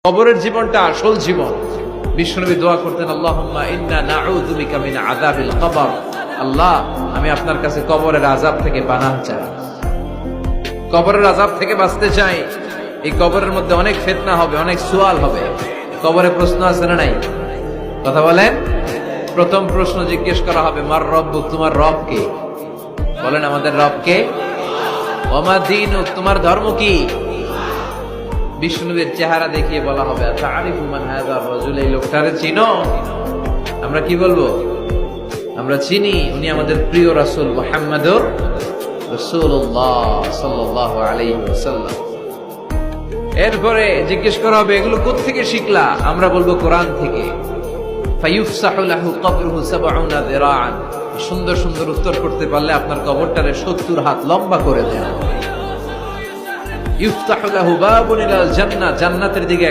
কবরের জীবনটা আসল জীবন। বিশ্বনবী দোয়া করতেন, আল্লাহুম্মা ইন্না নাউযু বিকা মিন আযাবিল কবর। আল্লাহ, আমি আপনার কাছে কবরের আযাব থেকে পানাহ চাই, কবরের আযাব থেকে বাঁচতে চাই। এই কবরের মধ্যে অনেক ফিতনা হবে, অনেক সুয়াল হবে। কবরে প্রশ্ন আছে না নাই? কথা বলেন। প্রথম প্রশ্ন জিজ্ঞেস করা হবে, মার রব্বুক, তোমার রব কে? বলেন, আমাদের রব কে? ওয়া মা দীনুক, তোমার ধর্ম কি? বিষ্ণুবীর চেহারা দেখিয়ে বলা হবে, তারিফু মান হাযার রাজুল, এই লোকটারে চিনো? আমরা কি বলবো? আমরা চিনি, উনি আমাদের প্রিয় রাসূল মুহাম্মদুর রাসূলুল্লাহ সাল্লাল্লাহু আলাইহি ওয়াসাল্লাম। এরপরে জিজ্ঞেস করা হবে, এগুলো কোথা থেকে শিখলা? আমরা বলবো, কোরআন থেকে। ফায়ুফসাহু লাহু কবরুহু ৭০ যিরাআন। সুন্দর সুন্দর উত্তর করতে পারলে আপনার কবরটারে ৭০ হাত লম্বা করে দেয়া। ইফতাহু লাহু বাবুন ইলাল জান্নাহ, জান্নাতের দিকে